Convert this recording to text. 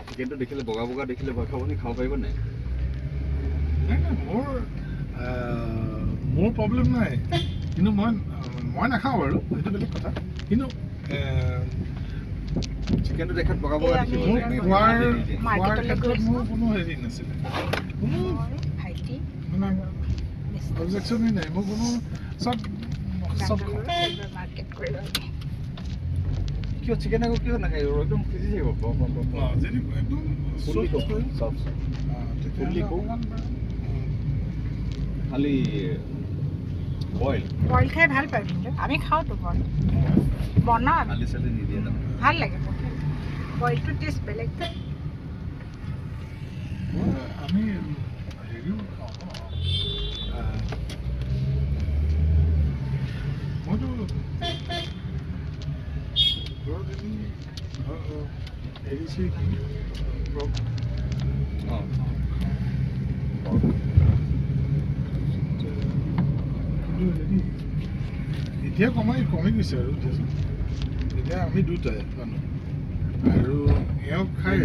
চিকেনটো দেখিলে বগা বগা দেখিলে ভয় খাবনি খাব পাৰিব নাই নাই মোৰ প্ৰব্লেম নাই কিন্তু মই নাখাওঁ বাৰু সেইটো বেলেগ কথা কিন্তু চিকেনটো দেখাত বগা বগা দেখিব মোৰ খোৱাৰ ক্ষেত্ৰত মোৰ কোনো হেৰি নাছিলে কোনো মানে অবজেকশ্যনেই নাই মোৰ কোনো চব কিয় চিকেন আকৌ কিয় নাখায় একদম সিজি থাকিব যদি একদম খালি বইল খাই ভাল পায় কিন্তু আমি খাওঁতো বইল বনাওঁ আমি আলি চালি নিদিয়ে ন ভাল লাগে বইলটো টেষ্ট বেলেগ আমি হেৰিও খাওঁ মইতো ঘৰত এৰিছে কি কিন্তু হেৰি এতিয়া কমি গৈছে আৰু এতিয়া আমি দুটাই মানুহ আৰু এওঁ খায়